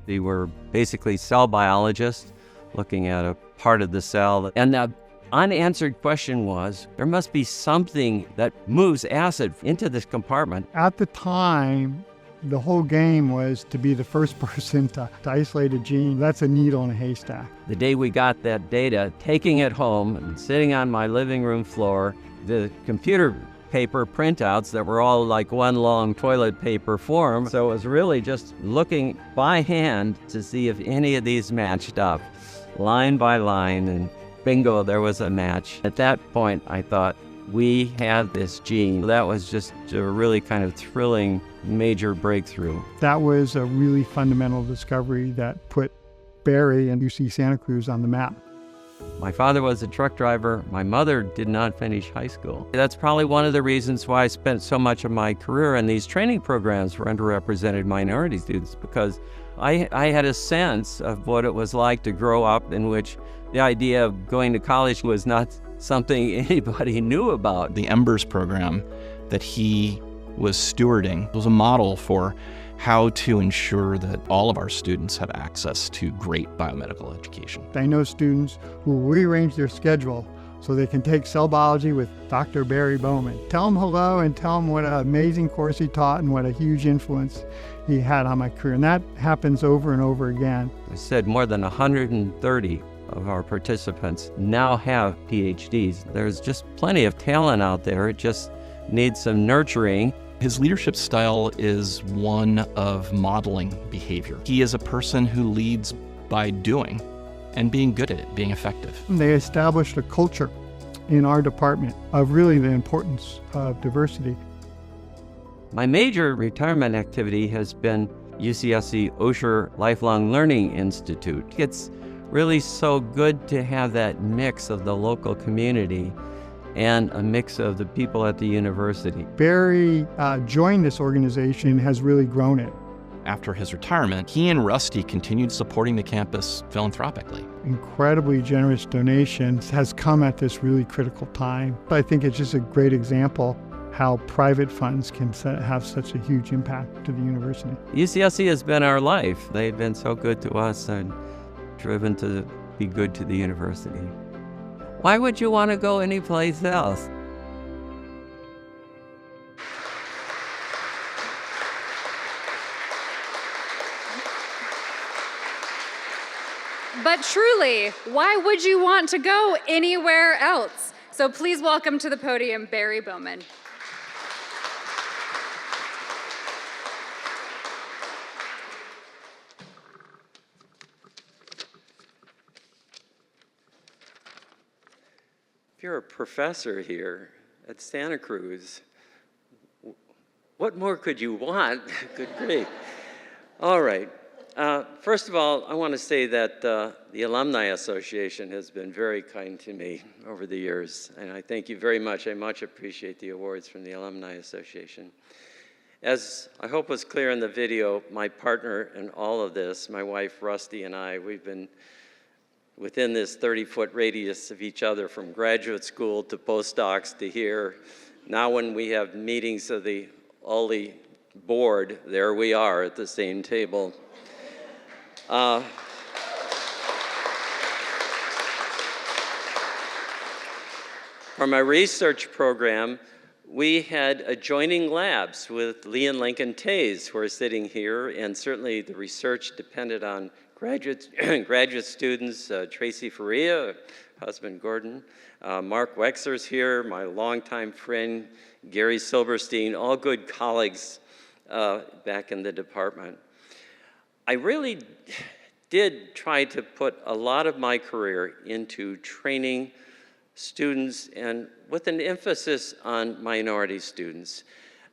We were basically cell biologists looking at a part of the cell. And the unanswered question was, there must be something that moves acid into this compartment. At the time, the whole game was to be the first person to isolate a gene. That's a needle in a haystack. The day we got that data, taking it home and sitting on my living room floor, the computer paper printouts that were all like one long toilet paper form. So it was really just looking by hand to see if any of these matched up, line by line, and bingo, there was a match. At that point, I thought, we had this gene. That was just a really kind of thrilling, major breakthrough. That was a really fundamental discovery that put Barry and UC Santa Cruz on the map. My father was a truck driver. My mother did not finish high school. That's probably one of the reasons why I spent so much of my career in these training programs for underrepresented minority students, because I had a sense of what it was like to grow up in which the idea of going to college was not something anybody knew about. The Embers program that he was stewarding was a model for how to ensure that all of our students have access to great biomedical education. I know students who rearrange their schedule so they can take cell biology with Dr. Barry Bowman. Tell him hello and tell him what an amazing course he taught and what a huge influence he had on my career. And that happens over and over again. I said more than 130 of our participants now have PhDs. There's just plenty of talent out there. It just needs some nurturing. His leadership style is one of modeling behavior. He is a person who leads by doing and being good at it, being effective. They established a culture in our department of really the importance of diversity. My major retirement activity has been UCSC Osher Lifelong Learning Institute. It's really so good to have that mix of the local community and a mix of the people at the university. Barry joined this organization and has really grown it. After his retirement, he and Rusty continued supporting the campus philanthropically. Incredibly generous donations has come at this really critical time. I think it's just a great example how private funds can have such a huge impact to the university. UCSC has been our life. They've been so good to us and driven to be good to the university. Why would you want to go anyplace else? But truly, why would you want to go anywhere else? So please welcome to the podium Barry Bowman. If you're a professor here at Santa Cruz, what more could you want? Good grief. All right. First of all, I want to say that the Alumni Association has been very kind to me over the years, and I thank you very much. I much appreciate the awards from the Alumni Association. As I hope was clear in the video, my partner in all of this, my wife Rusty and I, we've been within this 30-foot radius of each other from graduate school to postdocs to here. Now when we have meetings of the ULI board, there we are at the same table. For my research program, we had adjoining labs with Lee and Lincoln Tays, who are sitting here, and certainly the research depended on graduate students, Tracy Faria, husband Gordon, Mark Wexler's here, my longtime friend Gary Silberstein, all good colleagues back in the department. I really did try to put a lot of my career into training students and with an emphasis on minority students.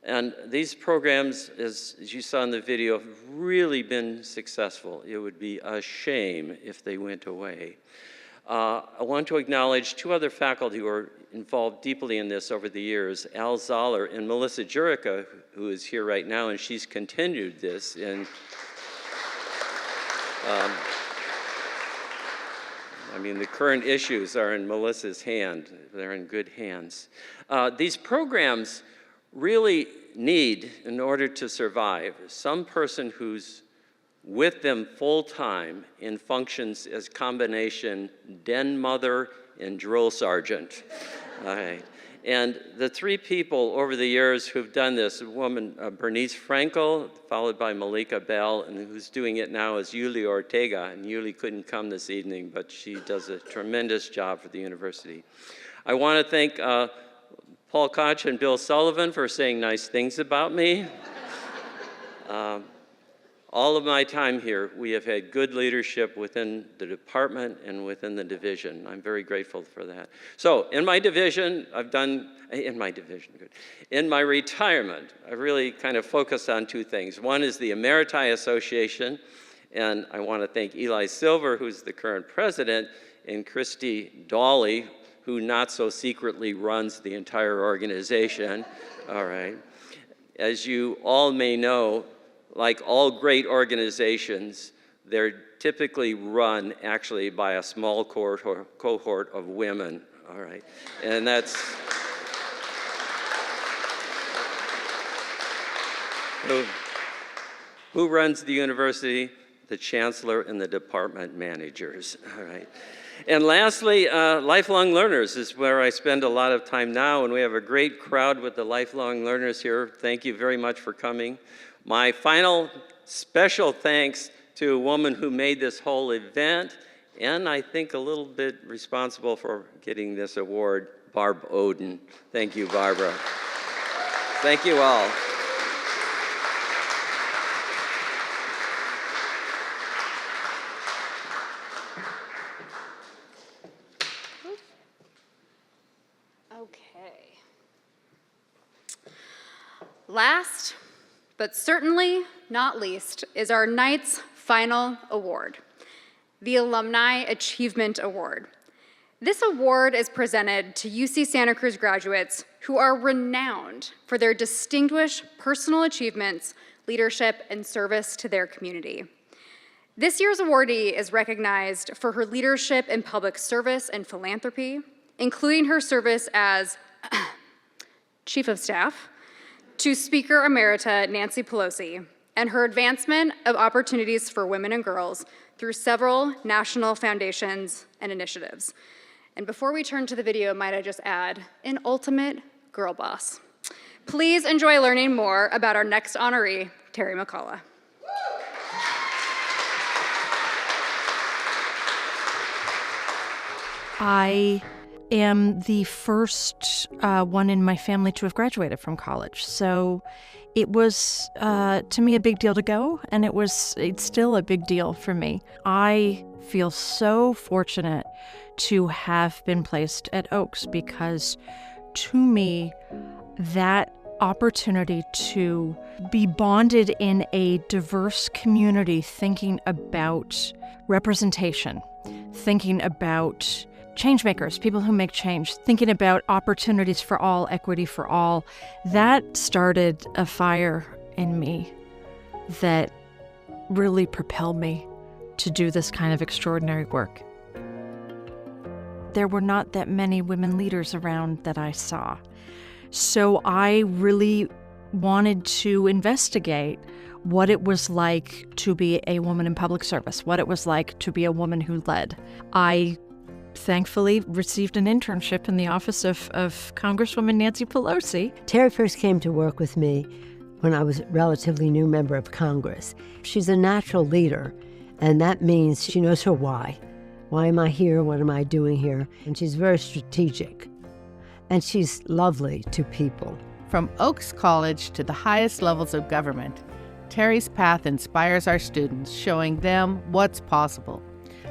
And these programs, as you saw in the video, have really been successful. It would be a shame if they went away. I want to acknowledge two other faculty who are involved deeply in this over the years, Al Zoller and Melissa Jurica, who is here right now, and she's continued this in I mean, the current issues are in Melissa's hand. They're in good hands. These programs really need, in order to survive, some person who's with them full-time and functions as combination den mother and drill sergeant. All right. And the three people over the years who've done this, a woman, Bernice Frankel, followed by Malika Bell, and who's doing it now is Yuli Ortega. And Yuli couldn't come this evening, but she does a tremendous job for the university. I want to thank Paul Koch and Bill Sullivan for saying nice things about me. All of my time here, we have had good leadership within the department and within the division. I'm very grateful for that. So in my division, in my retirement, I really kind of focused on two things. One is the Emeriti Association, and I want to thank Eli Silver, who's the current president, and Christy Dawley, who not so secretly runs the entire organization. All right. As you all may know, like all great organizations, they're typically run actually by a small cohort of women, All right. And that's... Who runs the university? The chancellor and the department managers. All right. And lastly, lifelong learners is where I spend a lot of time now, and we have a great crowd with the lifelong learners here. Thank you very much for coming. My final special thanks to a woman who made this whole event, and I think a little bit responsible for getting this award, Barb Oden. Thank you, Barbara. Thank you all. Okay. Last, but certainly not least, is our night's final award, the Alumni Achievement Award. This award is presented to UC Santa Cruz graduates who are renowned for their distinguished personal achievements, leadership, and service to their community. This year's awardee is recognized for her leadership in public service and philanthropy, including her service as Chief of Staff to Speaker Emerita Nancy Pelosi, and her advancement of opportunities for women and girls through several national foundations and initiatives. And before we turn to the video, might I just add, an ultimate girl boss. Please enjoy learning more about our next honoree, Terri McCullough. I am the first one in my family to have graduated from college. So it was, to me, a big deal to go, and it's still a big deal for me. I feel so fortunate to have been placed at Oaks because, to me, that opportunity to be bonded in a diverse community thinking about representation, thinking about change makers, people who make change, thinking about opportunities for all, equity for all, that started a fire in me that really propelled me to do this kind of extraordinary work. There were not that many women leaders around that I saw. So I really wanted to investigate what it was like to be a woman in public service, what it was like to be a woman who led. I thankfully received an internship in the office of Congresswoman Nancy Pelosi. Terri first came to work with me when I was a relatively new member of Congress. She's a natural leader, and that means she knows her why. Why am I here? What am I doing here? And she's very strategic. And she's lovely to people. From Oaks College to the highest levels of government, Terri's path inspires our students, showing them what's possible.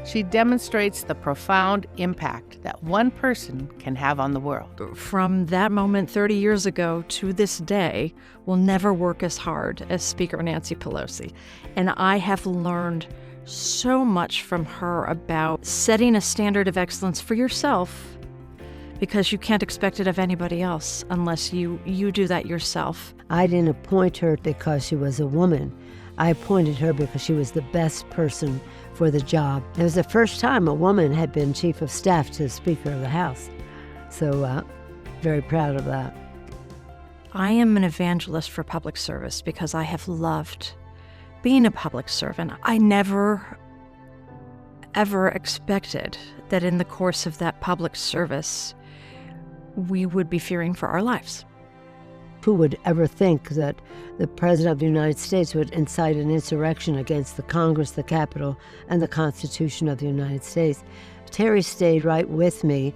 She demonstrates the profound impact that one person can have on the world. From that moment 30 years ago to this day, will never work as hard as Speaker Nancy Pelosi. And I have learned so much from her about setting a standard of excellence for yourself, because you can't expect it of anybody else unless you do that yourself. I didn't appoint her because she was a woman. I appointed her because she was the best person for the job. It was the first time a woman had been Chief of Staff to the Speaker of the House. So very proud of that. I am an evangelist for public service because I have loved being a public servant. I never, ever expected that in the course of that public service, we would be fearing for our lives. Who would ever think that the President of the United States would incite an insurrection against the Congress, the Capitol, and the Constitution of the United States? Terri stayed right with me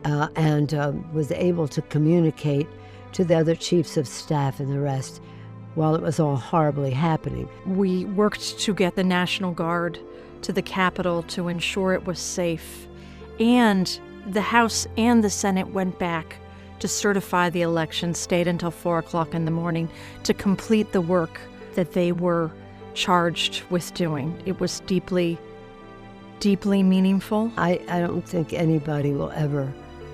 and was able to communicate to the other chiefs of staff and the rest while it was all horribly happening. We worked to get the National Guard to the Capitol to ensure it was safe, and the House and the Senate went back to certify the election, stayed until 4 o'clock in the morning to complete the work that they were charged with doing. It was deeply, deeply meaningful. I don't think anybody will ever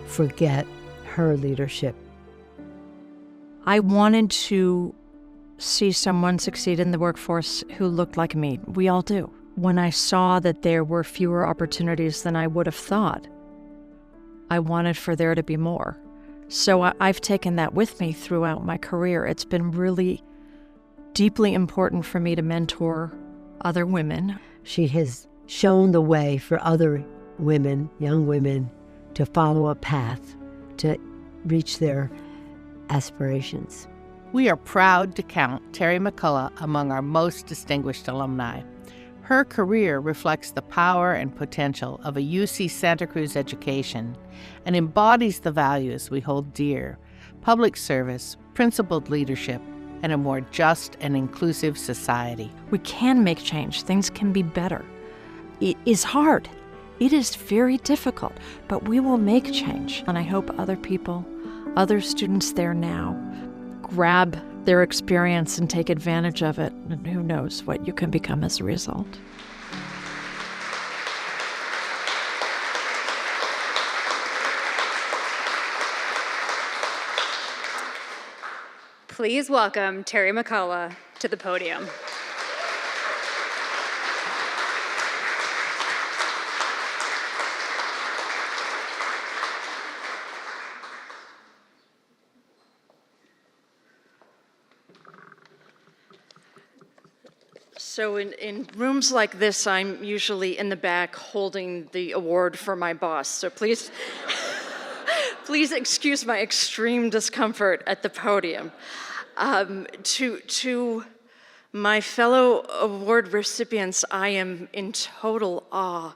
forget her leadership. I wanted to see someone succeed in the workforce who looked like me. We all do. When I saw that there were fewer opportunities than I would have thought, I wanted for there to be more. So I've taken that with me throughout my career. It's been really deeply important for me to mentor other women. She has shown the way for other women, young women, to follow a path to reach their aspirations. We are proud to count Terri McCullough among our most distinguished alumni. Her career reflects the power and potential of a UC Santa Cruz education and embodies the values we hold dear: public service, principled leadership, and a more just and inclusive society. We can make change. Things can be better. It is hard. It is very difficult, but we will make change. And I hope other people, other students there now, grab their experience and take advantage of it. And who knows what you can become as a result. Please welcome Terri McCullough to the podium. So in rooms like this, I'm usually in the back holding the award for my boss. So please, please excuse my extreme discomfort at the podium. To my fellow award recipients, I am in total awe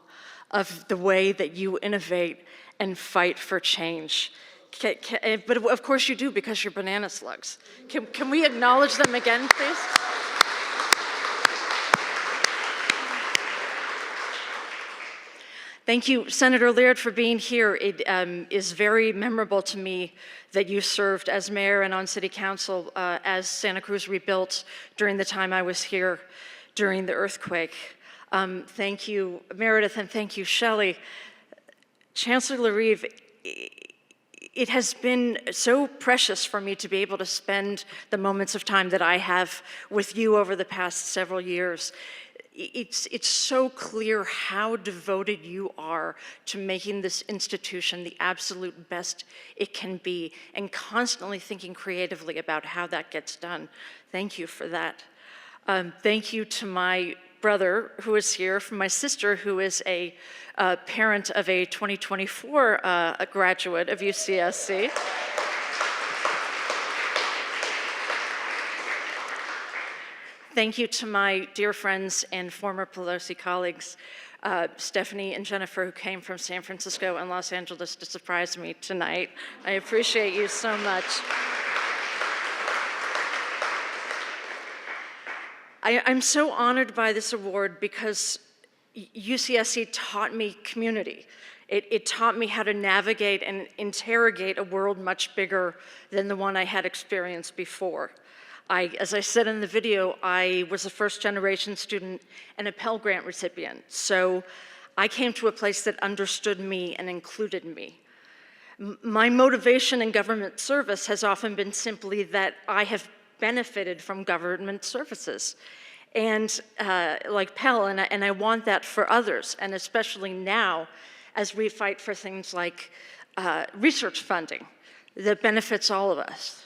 of the way that you innovate and fight for change. But of course you do, because you're banana slugs. Can we acknowledge them again, please? Thank you, Senator Laird, for being here. It is very memorable to me that you served as mayor and on city council as Santa Cruz rebuilt during the time I was here during the earthquake. Thank you, Emeritus, and thank you, Shelley. Chancellor Aviv, it has been so precious for me to be able to spend the moments of time that I have with you over the past several years. It's so clear how devoted you are to making this institution the absolute best it can be, and constantly thinking creatively about how that gets done. Thank you for that. Thank you to my brother who is here, from my sister who is a parent of a 2024 a graduate of UCSC. Thank you to my dear friends and former Pelosi colleagues, Stephanie and Jennifer, who came from San Francisco and Los Angeles to surprise me tonight. I appreciate you so much. I'm so honored by this award because UCSC taught me community. It taught me how to navigate and interrogate a world much bigger than the one I had experienced before. As I said in the video, I was a first-generation student and a Pell Grant recipient, so I came to a place that understood me and included me. My motivation in government service has often been simply that I have benefited from government services, and like Pell, and I want that for others, and especially now as we fight for things like research funding that benefits all of us.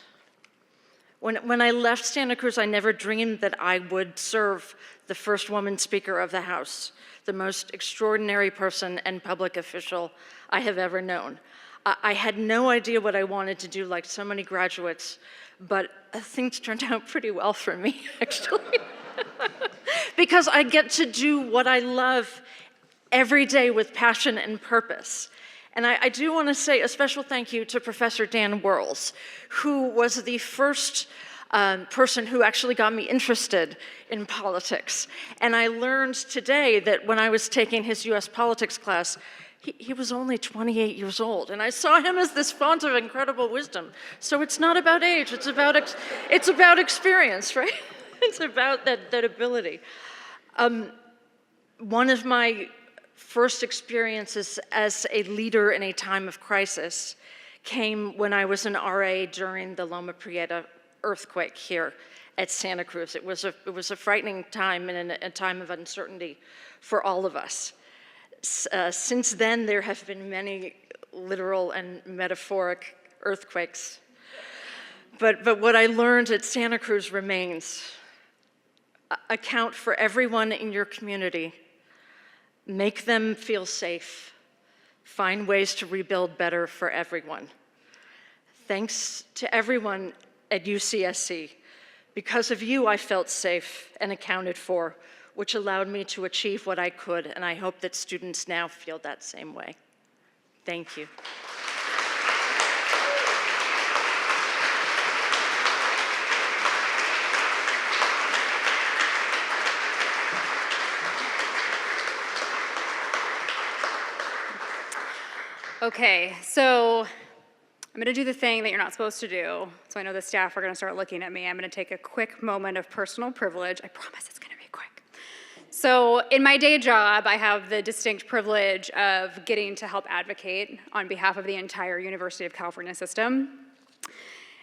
When I left Santa Cruz, I never dreamed that I would serve the first woman Speaker of the House, the most extraordinary person and public official I have ever known. I had no idea what I wanted to do, like so many graduates, but things turned out pretty well for me, actually. Because I get to do what I love every day with passion and purpose. And I do want to say a special thank you to Professor Dan Whirls, who was the first person who actually got me interested in politics. And I learned today that when I was taking his US politics class, he was only 28 years old. And I saw him as this font of incredible wisdom. So it's not about age, it's about experience, right? It's about that ability. One of my first experiences as a leader in a time of crisis came when I was an RA during the Loma Prieta earthquake here at Santa Cruz. It was a frightening time and a time of uncertainty for all of us. Since then, there have been many literal and metaphoric earthquakes. But what I learned at Santa Cruz remains. Account for everyone in your community. Make them feel safe. Find ways to rebuild better for everyone. Thanks to everyone at UCSC. Because of you, I felt safe and accounted for, which allowed me to achieve what I could, and I hope that students now feel that same way. Thank you. Okay, so I'm gonna do the thing that you're not supposed to do. So I know the staff are gonna start looking at me. I'm gonna take a quick moment of personal privilege. I promise it's gonna be quick. So in my day job, I have the distinct privilege of getting to help advocate on behalf of the entire University of California system.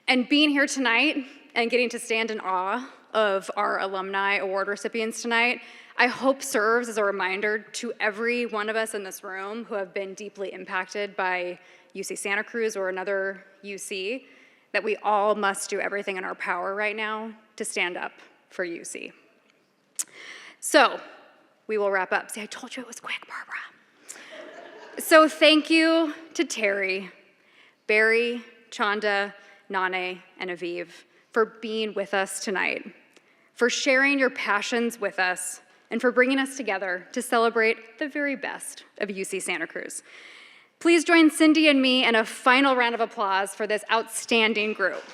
And being here tonight and getting to stand in awe of our Alumni Award recipients tonight, I hope serves as a reminder to every one of us in this room who have been deeply impacted by UC Santa Cruz or another UC, that we all must do everything in our power right now to stand up for UC. So, we will wrap up. See, I told you it was quick, Barbara. So thank you to Terri, Barry, Chanda, Nane, and Aviv for being with us tonight, for sharing your passions with us, and for bringing us together to celebrate the very best of UC Santa Cruz. Please join Cindy and me in a final round of applause for this outstanding group.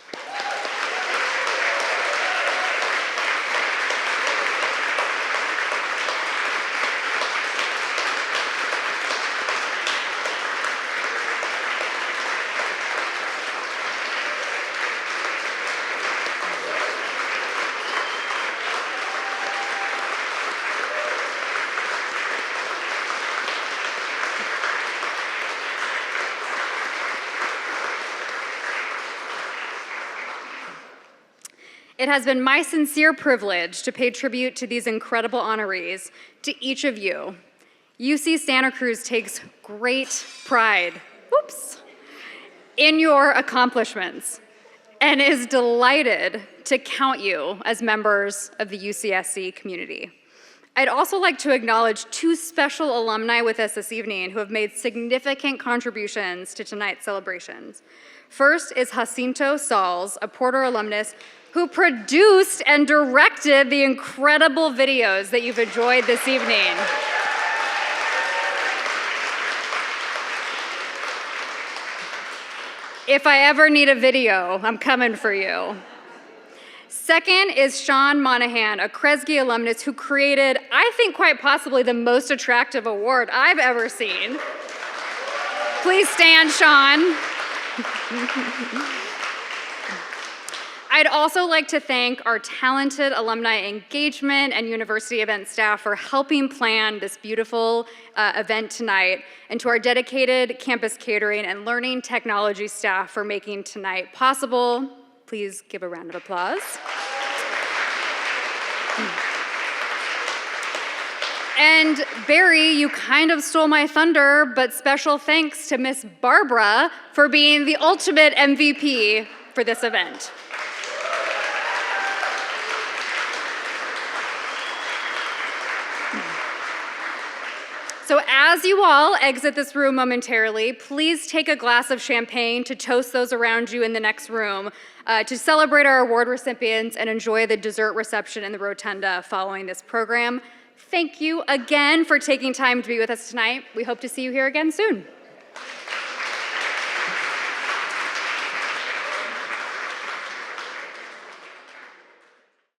It has been my sincere privilege to pay tribute to these incredible honorees, to each of you. UC Santa Cruz takes great pride, in your accomplishments and is delighted to count you as members of the UCSC community. I'd also like to acknowledge two special alumni with us this evening who have made significant contributions to tonight's celebrations. First is Jacinto Sauls, a Porter alumnus who produced and directed the incredible videos that you've enjoyed this evening. If I ever need a video, I'm coming for you. Second is Sean Monahan, a Kresge alumnus who created, I think quite possibly, the most attractive award I've ever seen. Please stand, Sean. I'd also like to thank our talented alumni engagement and university event staff for helping plan this beautiful event tonight, and to our dedicated campus catering and learning technology staff for making tonight possible. Please give a round of applause. And Barry, you kind of stole my thunder, but special thanks to Miss Barbara for being the ultimate MVP for this event. So as you all exit this room momentarily, please take a glass of champagne to toast those around you in the next room, to celebrate our award recipients and enjoy the dessert reception in the rotunda following this program. Thank you again for taking time to be with us tonight. We hope to see you here again soon.